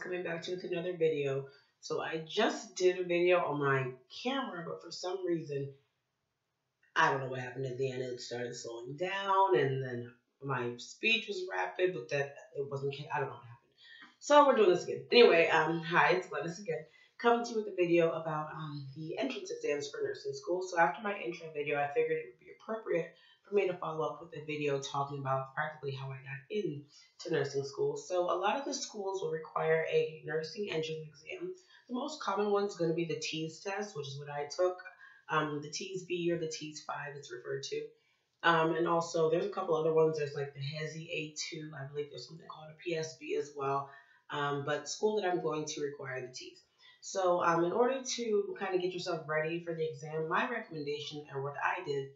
coming back to you with another video. So I just did a video on my camera, but for some reason, I don't know what happened at the end. It started slowing down, and then my speech was rapid, but that it wasn't. I don't know what happened. So we're doing this again. Anyway, hi, it's Glennis again, coming to you with a video about the entrance exams for nursing school. So after my intro video, I figured it would be appropriate for me to follow up with a video talking about practically how I got into nursing school. So a lot of the schools will require a nursing entrance exam. The most common one is going to be the TEAS test, which is what I took. The TEAS B or the TEAS 5 it's referred to. And also there's a couple other ones. There's like the HESI A2. I believe there's something called a PSB as well. But school that I'm going to require the TEAS. So in order to kind of get yourself ready for the exam, my recommendation and what I did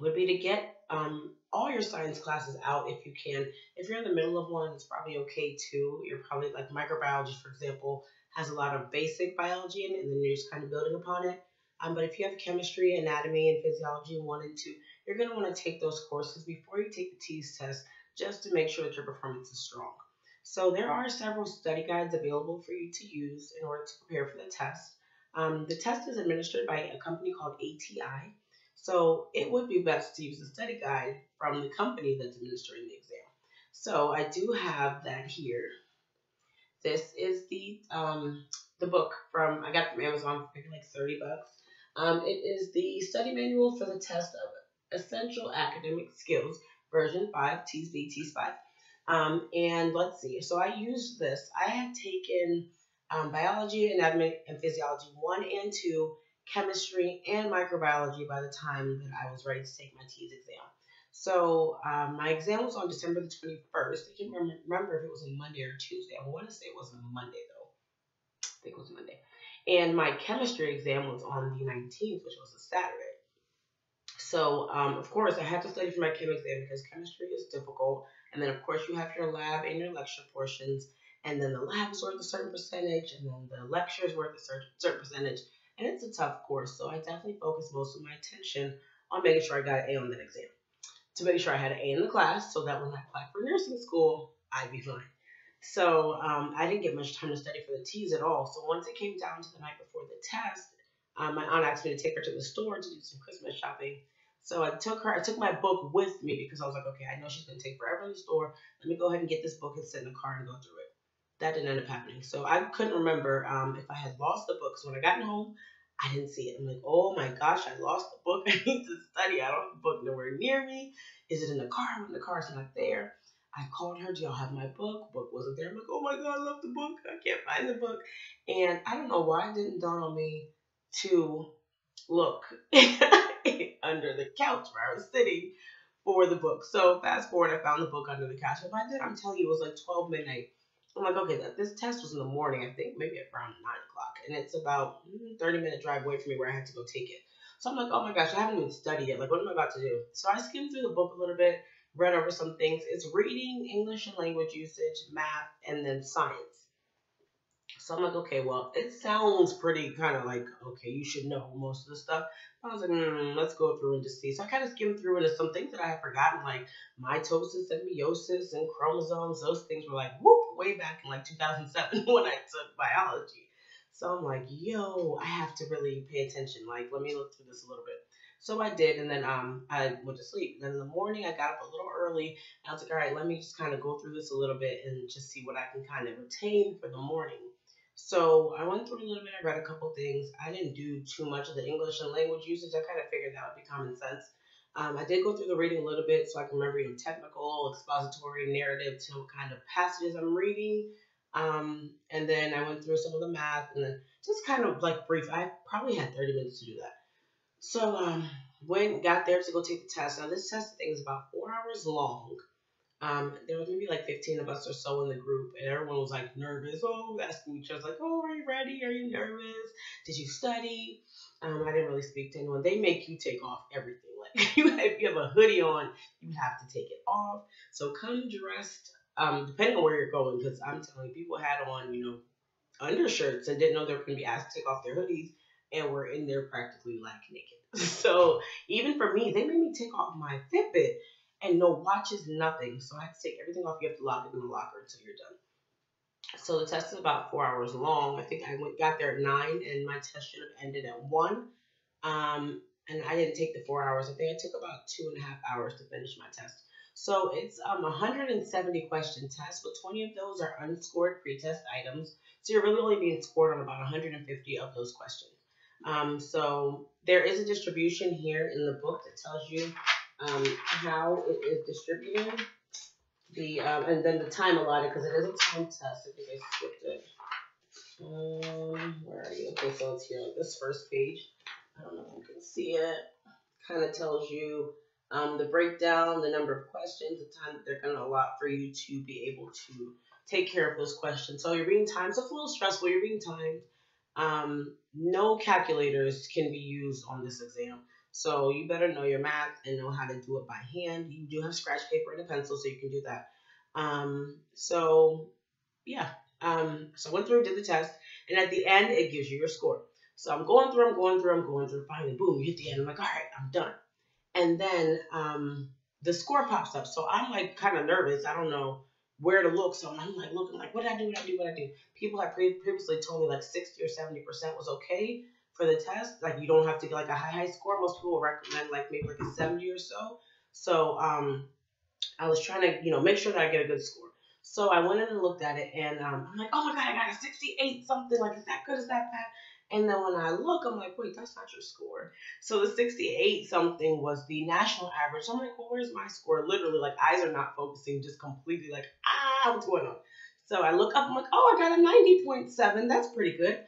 would be to get all your science classes out if you can. If you're in the middle of one, it's probably okay too. You're probably like microbiology, for example, has a lot of basic biology in it, and then you're just kind of building upon it. But if you have chemistry, anatomy, and physiology 1 and 2, you're going to want to take those courses before you take the TEAS test just to make sure that your performance is strong. So there are several study guides available for you to use in order to prepare for the test. The test is administered by a company called ATI. So it would be best to use a study guide from the company that's administering the exam. So I do have that here. This is the book from I got from Amazon for maybe like $30. It is the study manual for the test of essential academic skills, version 5, TEAS B, TEAS 5. And let's see. So I used this. I had taken biology, anatomy, and physiology 1 and 2, chemistry, and microbiology by the time that I was ready to take my TEAS exam. So my exam was on December the 21st. I can't remember if it was a Monday or Tuesday. I want to say it was a Monday, though. I think it was Monday. And my chemistry exam was on the 19th, which was a Saturday. So, of course, I had to study for my chem exam because chemistry is difficult. And then, of course, you have your lab and your lecture portions. And then the lab is worth a certain percentage. And then the lecture is worth a certain percentage. And it's a tough course. So I definitely focused most of my attention on making sure I got an A on that exam, to make sure I had an A in the class so that when I applied for nursing school, I'd be fine. So I didn't get much time to study for the TEAS at all. So once it came down to the night before the test, my aunt asked me to take her to the store to do some Christmas shopping. So I took my book with me because I was like, okay, I know she's going to take forever in the store. Let me go ahead and get this book and sit in the car and go through it. That didn't end up happening. So I couldn't remember if I had lost the book. So when I got home, I didn't see it. I'm like, oh my gosh, I lost the book. I need to study. I don't have the book nowhere near me. Is it in the car? When the car's not there. I called her, do y'all have my book? Book wasn't there. I'm like, oh my God, I love the book. I can't find the book. And I don't know why it didn't dawn on me to look under the couch where I was sitting for the book. So fast forward, I found the book under the couch. And by then, I'm telling you, it was like 12 midnight. I'm like, okay, this test was in the morning, I think maybe around 9 o'clock. And it's about 30-minute drive away from me where I had to go take it. So I'm like, oh my gosh, I haven't even studied yet. Like, what am I about to do? So I skimmed through the book a little bit, read over some things. It's reading, English and language usage, math, and then science. So I'm like, okay, well, it sounds pretty kind of like, okay, you should know most of the stuff. I was like, let's go through and just see. So I kind of skimmed through into some things that I had forgotten, like mitosis and meiosis and chromosomes. Those things were like, whoop, way back in like 2007 when I took biology. So I'm like, yo, I have to really pay attention. Like, let me look through this a little bit. So I did, and then I went to sleep. Then in the morning, I got up a little early. And I was like, all right, let me just kind of go through this a little bit and just see what I can kind of retain for the morning. So I went through a little bit. I read a couple things. I didn't do too much of the English and language usage. I kind of figured that would be common sense. I did go through the reading a little bit so I can remember technical, expository, narrative to what kind of passages I'm reading. And then I went through some of the math and then just kind of like brief. I probably had 30 minutes to do that. So got there to go take the test. Now this test thing is about 4 hours long. There was maybe like 15 of us or so in the group, and everyone was like nervous. Oh, asking each other like, "Oh, are you ready? Are you nervous? Did you study?" I didn't really speak to anyone. They make you take off everything. Like if you have a hoodie on, you have to take it off. So come dressed, depending on where you're going, because I'm telling you, people had on undershirts and didn't know they were going to be asked to take off their hoodies, and were in there practically like naked. So even for me, they made me take off my Fitbit. And no watches, nothing. So I have to take everything off. You have to lock it in the locker until you're done. So the test is about 4 hours long. I think got there at 9, and my test should have ended at 1. And I didn't take the 4 hours. I think I took about 2.5 hours to finish my test. So it's 170 question test, but 20 of those are unscored pretest items. So you're really only being scored on about 150 of those questions. So there is a distribution here in the book that tells you how it is distributed. And then the time allotted, because it is a time test. I think I skipped it. Where are you? Okay, so it's here on this first page. I don't know if you can see it. Kind of tells you the breakdown, the number of questions, the time that they're going to allot for you to be able to take care of those questions. So you're being timed. So it's a little stressful. You're being timed. No calculators can be used on this exam. So you better know your math and know how to do it by hand. You do have scratch paper and a pencil, so you can do that. So yeah. So I went through, did the test, and at the end it gives you your score. So I'm going through, I'm going through, I'm going through. Finally, boom, you hit the end. I'm like, all right, I'm done. And then the score pops up. So I'm like kind of nervous. I don't know where to look. So I'm like looking like, what did I do? What did I do? What did I do? People had previously told me like 60 or 70% was okay for the test. Like you don't have to get like a high score. Most people recommend like maybe like a 70 or so. So I was trying to, make sure that I get a good score. So I went in and looked at it, and I'm like, oh my God, I got a 68 something. Like, is that good? Is that bad? And then when I look, I'm like, wait, that's not your score. So the 68 something was the national average. So I'm like, well, where's my score? Literally, like, eyes are not focusing, just completely like, what's going on? So I look up, I'm like, oh, I got a 90.7. That's pretty good.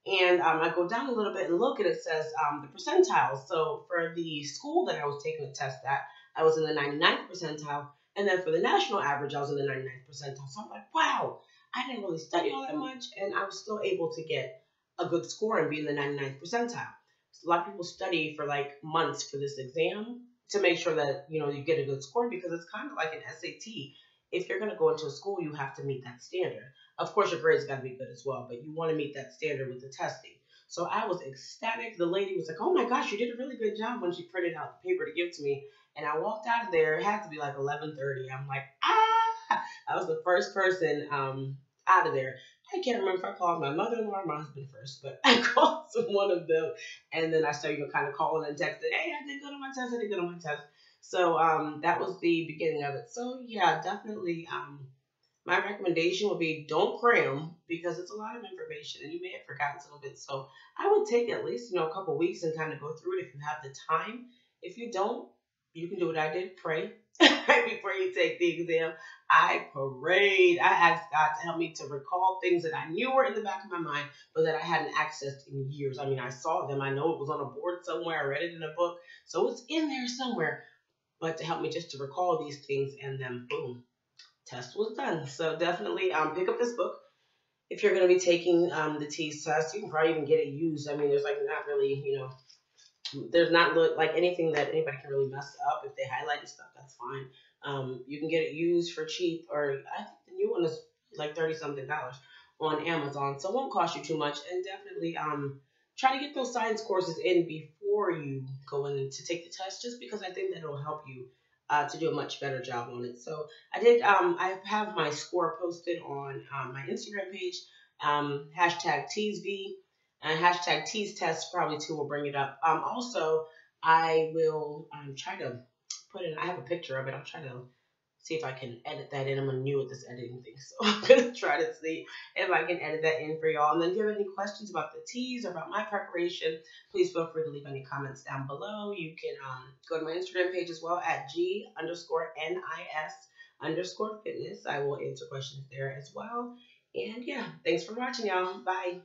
And I go down a little bit and look, and it says the percentiles. So for the school that I was taking the test at, I was in the 99th percentile. And then for the national average, I was in the 99th percentile. So I'm like, wow, I didn't really study all that much, and I was still able to get a good score and be in the 99th percentile. So a lot of people study for like months for this exam to make sure that you get a good score, because it's kind of like an SAT. If you're going to go into a school, you have to meet that standard. Of course, your grades got to be good as well, but you want to meet that standard with the testing. So I was ecstatic. The lady was like, "Oh my gosh, you did a really good job," when she printed out the paper to give to me. And I walked out of there. It had to be like 11:30. I'm like, ah! I was the first person out of there. I can't remember if I called my mother-in-law or my husband first, but I called one of them, and then I started kind of calling and texting, "Hey, I did good on my test. I did good on my test." So that was the beginning of it. So yeah, definitely. My recommendation would be don't cram, because it's a lot of information and you may have forgotten some of it. So I would take at least a couple weeks and kind of go through it if you have the time. If you don't, you can do what I did, pray right before you take the exam. I prayed. I asked God to help me to recall things that I knew were in the back of my mind, but that I hadn't accessed in years. I mean, I saw them. I know it was on a board somewhere. I read it in a book. So it's in there somewhere. But to help me just to recall these things, and then boom, test was done. So definitely pick up this book. If you're going to be taking the TEAS test, you can probably even get it used. I mean, there's like not really, there's not like anything that anybody can really mess up. If they highlight stuff, that's fine. You can get it used for cheap, or I think the new one is like 30 something dollars on Amazon, so it won't cost you too much. And definitely try to get those science courses in before you go in to take the test, just because I think that it'll help you to do a much better job on it. So I did. I have my score posted on my Instagram page. Hashtag TeasV and hashtag TEAS test probably too will bring it up. Also, I will try to put in. I have a picture of it. I'll try to see if I can edit that in. I'm new at this editing thing, so I'm gonna try to see if I can edit that in for y'all. And then if you have any questions about the TEAS or about my preparation, please feel free to leave any comments down below. You can go to my Instagram page as well at G_NIS_fitness. I will answer questions there as well. And yeah, thanks for watching, y'all. Bye.